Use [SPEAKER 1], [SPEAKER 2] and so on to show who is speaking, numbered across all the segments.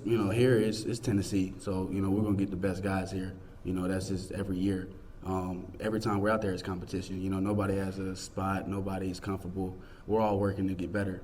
[SPEAKER 1] here it's Tennessee. So, we're going to get the best guys here. That's just every year. Every time we're out there, it's competition. Nobody has a spot. Nobody's comfortable. We're all working to get better.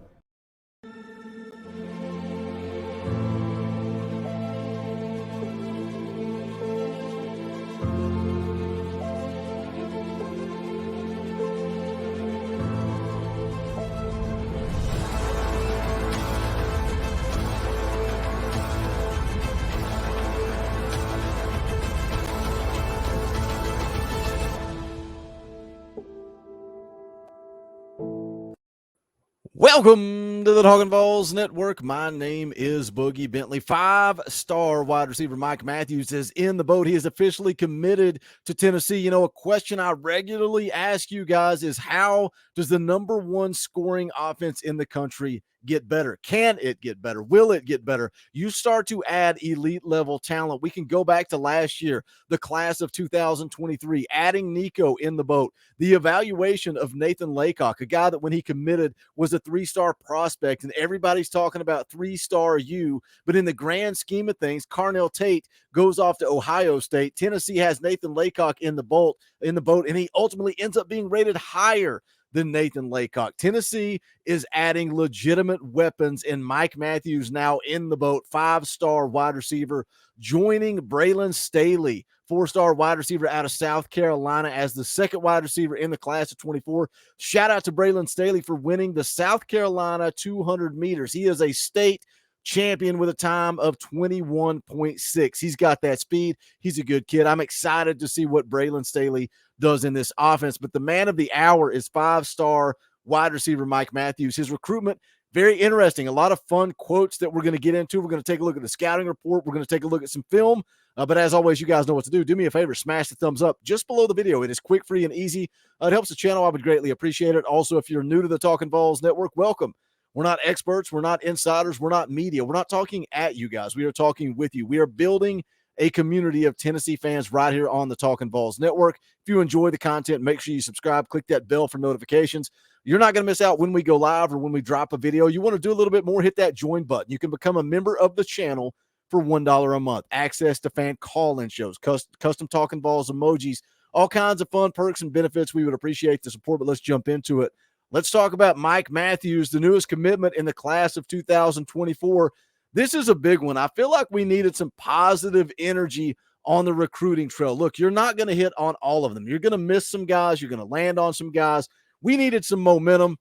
[SPEAKER 2] Welcome to the Talkin VAWLS Network. My name is Boogie Bentley. Five-star wide receiver Mike Matthews is in the boat. He is officially committed to Tennessee. A question I regularly ask you guys is, how does the number one scoring offense in the country get better? Can it get better? Will it get better? You start to add elite level talent. We can go back to last year, the class of 2023, adding Nico in the boat, the evaluation of Nathan Laycock, a guy that when he committed was a three-star prospect, and everybody's talking about three-star you, but in the grand scheme of things, Carnell Tate goes off to Ohio State. Tennessee has Nathan Laycock in the boat, and he ultimately ends up being rated higher than Nathan Laycock. Tennessee is adding legitimate weapons, and Mike Matthews now in the boat, five-star wide receiver, joining Braylon Staley, four-star wide receiver out of South Carolina, as the second wide receiver in the class of 24. Shout out to Braylon Staley for winning the South Carolina 200 meters. He is a state champion with a time of 21.6. He's got that speed. He's a good kid. I'm excited to see what Braylon Staley does in this offense. But the man of the hour is five-star wide receiver Mike Matthews. His recruitment, very interesting. A lot of fun quotes that we're going to get into. We're going to take a look at the scouting report. We're going to take a look at some film. But as always, you guys know what to do. Do me a favor, smash the thumbs up just below the video. It is quick, free, and easy. It helps the channel. I would greatly appreciate it. Also, if you're new to the Talkin VAWLS Network, welcome. We're not experts. We're not insiders. We're not media. We're not talking at you guys. We are talking with you. We are building a community of Tennessee fans right here on the Talkin VAWLS Network. If you enjoy the content, make sure you subscribe. Click that bell for notifications. You're not going to miss out when we go live or when we drop a video. You want to do a little bit more, hit that join button. You can become a member of the channel for $1 a month. Access to fan call-in shows, custom Talkin VAWLS emojis, all kinds of fun perks and benefits. We would appreciate the support, but let's jump into it. Let's talk about Mike Matthews, the newest commitment in the class of 2024. This is a big one. I feel like we needed some positive energy on the recruiting trail. Look, you're not going to hit on all of them. You're going to miss some guys. You're going to land on some guys. We needed some momentum.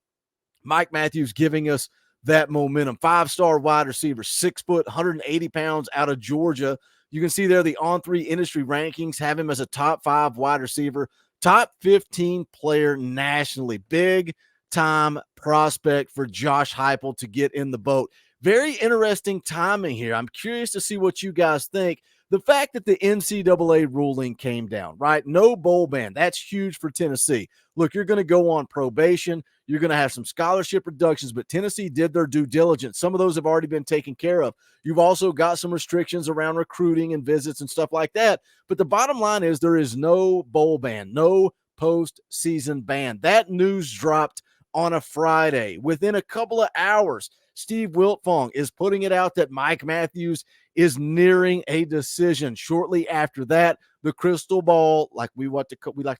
[SPEAKER 2] Mike Matthews giving us that momentum. Five-star wide receiver, 6 foot, 180 pounds out of Georgia. You can see there the On3 industry rankings have him as a top 5 wide receiver, top 15 player nationally. Big time prospect for Josh Heupel to get in the boat. Very interesting timing here. I'm curious to see what you guys think. The fact that the NCAA ruling came down, right? No bowl ban. That's huge for Tennessee. Look, you're going to go on probation. You're going to have some scholarship reductions, but Tennessee did their due diligence. Some of those have already been taken care of. You've also got some restrictions around recruiting and visits and stuff like that. But the bottom line is there is no bowl ban, no postseason ban. That news dropped on a Friday. Within a couple of hours, Steve Wiltfong is putting it out that Mike Matthews is nearing a decision. Shortly after that, the crystal ball, like we like to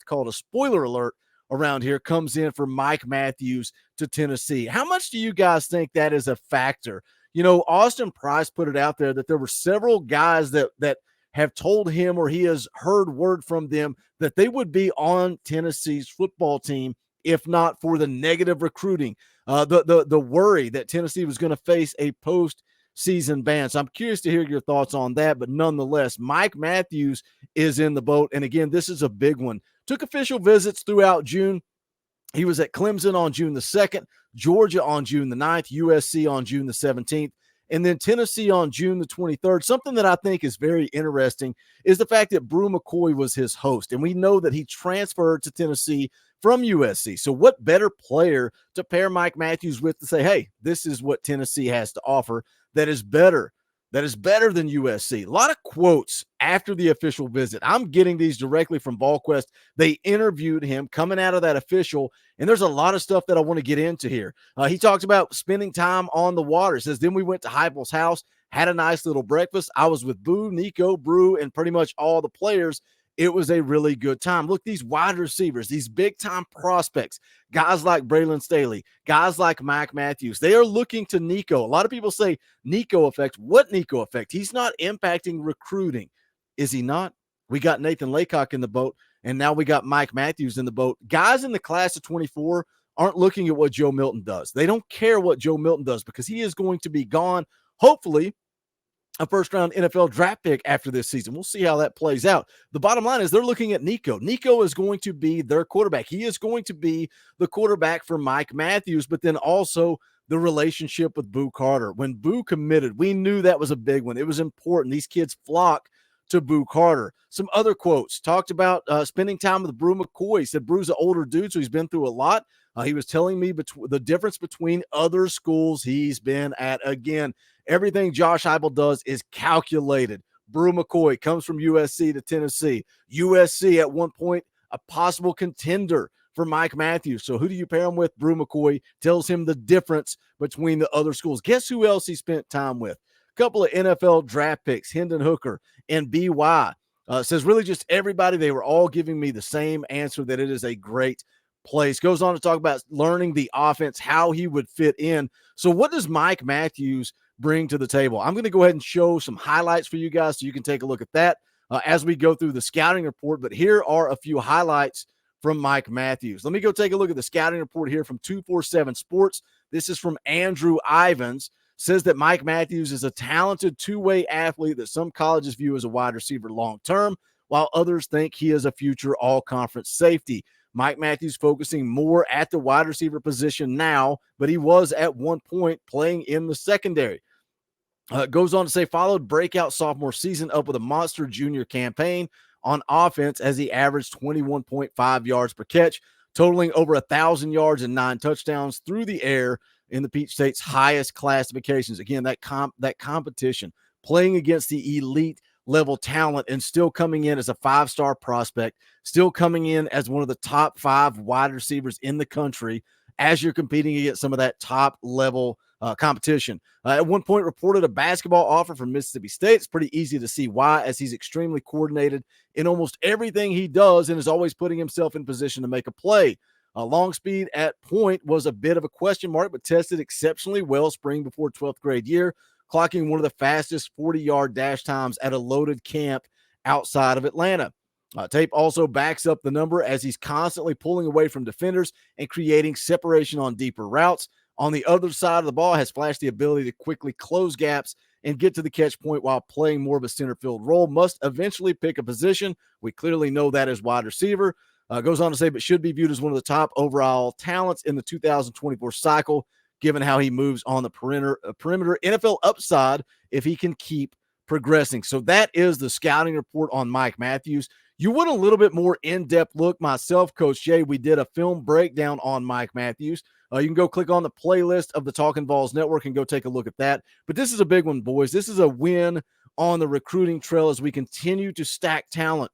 [SPEAKER 2] call it a spoiler alert around here, comes in for Mike Matthews to Tennessee. How much do you guys think that is a factor? Austin Price put it out there that there were several guys that have told him, or he has heard word from them, that they would be on Tennessee's football team if not for the negative recruiting, the worry that Tennessee was going to face a postseason ban. So I'm curious to hear your thoughts on that, but nonetheless, Mike Matthews is in the boat. And again, this is a big one. Took official visits throughout June. He was at Clemson on June the 2nd, Georgia on June the 9th, USC on June the 17th, and then Tennessee on June the 23rd. Something that I think is very interesting is the fact that Brew McCoy was his host, and we know that he transferred to Tennessee from USC. So what better player to pair Mike Matthews with to say, hey, this is what Tennessee has to offer that is better than USC. A lot of quotes after the official visit. I'm getting these directly from VolQuest. They interviewed him coming out of that official, and there's a lot of stuff that I want to get into here. He talks about spending time on the water. He says, then we went to Heupel's house, had a nice little breakfast. I was with Boo, Nico, Brew, and pretty much all the players. It was a really good time. Look, these wide receivers, these big-time prospects, guys like Braylon Staley, guys like Mike Matthews, they are looking to Nico. A lot of people say Nico effect. What Nico effect? He's not impacting recruiting. Is he not? We got Nathan Laycock in the boat, and now we got Mike Matthews in the boat. Guys in the class of 24 aren't looking at what Joe Milton does. They don't care what Joe Milton does because he is going to be gone, hopefully, a first-round NFL draft pick after this season. We'll see how that plays out. The bottom line is they're looking at Nico. Nico is going to be their quarterback. He is going to be the quarterback for Mike Matthews, but then also the relationship with Boo Carter. When Boo committed, we knew that was a big one. It was important. These kids flock to Boo Carter. Some other quotes talked about spending time with Brew McCoy. He said Brew's an older dude, so he's been through a lot. He was telling me the difference between other schools he's been at. Again, everything Josh Heupel does is calculated. Brew McCoy comes from USC to Tennessee. USC at one point, a possible contender for Mike Matthews. So who do you pair him with? Brew McCoy tells him the difference between the other schools. Guess who else he spent time with? A couple of NFL draft picks, Hendon Hooker and BY. Says really just everybody. They were all giving me the same answer that it is a great place. Goes on to talk about learning the offense, how he would fit in. So what does Mike Matthews bring to the table? I'm going to go ahead and show some highlights for you guys so you can take a look at that as we go through the scouting report. But here are a few highlights from Mike Matthews. Let me go take a look at the scouting report here from 247 Sports. This is from Andrew Ivins. Says that Mike Matthews is a talented two-way athlete that some colleges view as a wide receiver long-term, while others think he is a future all-conference safety. Mike Matthews focusing more at the wide receiver position now, but he was at one point playing in the secondary. Goes on to say, followed breakout sophomore season up with a monster junior campaign on offense as he averaged 21.5 yards per catch, totaling over 1,000 yards and 9 touchdowns through the air in the Peach State's highest classifications. Again, that competition, playing against the elite level talent and still coming in as a 5-star prospect, still coming in as one of the top 5 wide receivers in the country as you're competing against some of that top level competition. At one point reported a basketball offer from Mississippi State. It's pretty easy to see why, as he's extremely coordinated in almost everything he does and is always putting himself in position to make a play. Long speed at point was a bit of a question mark, but tested exceptionally well spring before 12th grade year, clocking one of the fastest 40-yard dash times at a loaded camp outside of Atlanta. Tape also backs up the number as he's constantly pulling away from defenders and creating separation on deeper routes. On the other side of the ball, has flashed the ability to quickly close gaps and get to the catch point while playing more of a center field role. Must eventually pick a position. We clearly know that as wide receiver. Goes on to say, but should be viewed as one of the top overall talents in the 2024 cycle, given how he moves on the perimeter. NFL upside if he can keep progressing. So that is the scouting report on Mike Matthews. You want a little bit more in-depth look. Myself, Coach Jay, we did a film breakdown on Mike Matthews. You can go click on the playlist of the Talkin VAWLS Network and go take a look at that. But this is a big one, boys. This is a win on the recruiting trail as we continue to stack talent.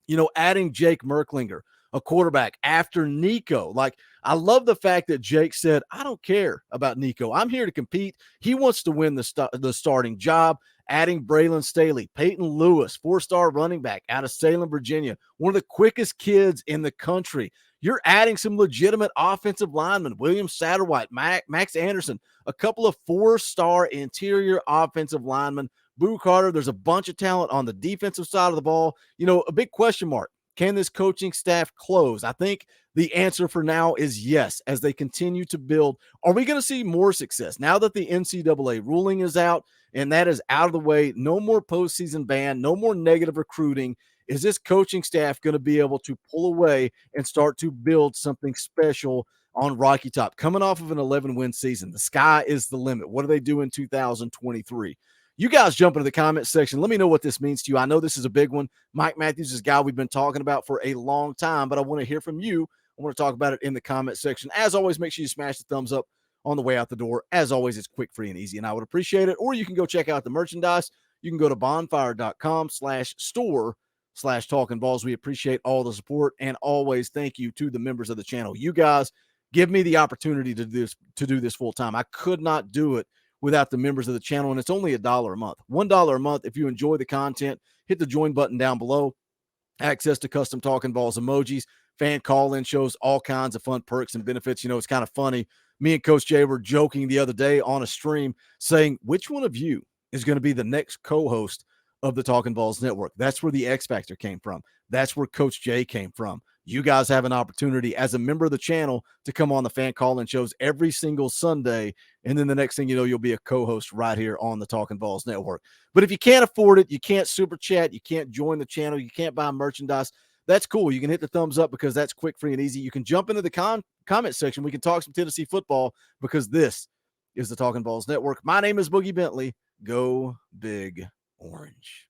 [SPEAKER 2] You know, adding Jake Merklinger, a quarterback, after Nico. Like, I love the fact that Jake said, I don't care about Nico. I'm here to compete. He wants to win the starting job. Adding Braylon Staley, Peyton Lewis, 4-star running back out of Salem, Virginia, one of the quickest kids in the country. You're adding some legitimate offensive linemen, William Satterwhite, Max Anderson, a couple of 4-star interior offensive linemen, Boo Carter. There's a bunch of talent on the defensive side of the ball. You know, a big question mark. Can this coaching staff close? I think the answer for now is yes, as they continue to build. Are we going to see more success now that the NCAA ruling is out and that is out of the way? No more postseason ban, no more negative recruiting. Is this coaching staff going to be able to pull away and start to build something special on Rocky Top? Coming off of an 11-win season, the sky is the limit. What do they do in 2023? You guys jump into the comment section. Let me know what this means to you. I know this is a big one. Mike Matthews is a guy we've been talking about for a long time, but I want to hear from you. I want to talk about it in the comment section. As always, make sure you smash the thumbs up on the way out the door. As always, it's quick, free, and easy, and I would appreciate it. Or you can go check out the merchandise. You can go to bonfire.com/store/Talkin VAWLS. We appreciate all the support, and always thank you to the members of the channel. You guys give me the opportunity to do this full time. I could not do it without the members of the channel, and it's only $1 a month. $1 a month if you enjoy the content. Hit the join button down below. Access to custom Talkin VAWLS emojis, fan call-in shows, all kinds of fun perks and benefits. It's kind of funny. Me and Coach Jay were joking the other day on a stream saying, which one of you is going to be the next co-host of the Talkin VAWLS Network? That's where the X Factor came from. That's where Coach Jay came from. You guys have an opportunity as a member of the channel to come on the fan call-in shows every single Sunday, and then the next thing you know, you'll be a co-host right here on the Talkin VAWLS Network. But if you can't afford it, you can't super chat, you can't join the channel, you can't buy merchandise, that's cool. You can hit the thumbs up because that's quick, free, and easy. You can jump into the comment section. We can talk some Tennessee football because this is the Talkin VAWLS Network. My name is Boogie Bentley. Go Big Orange.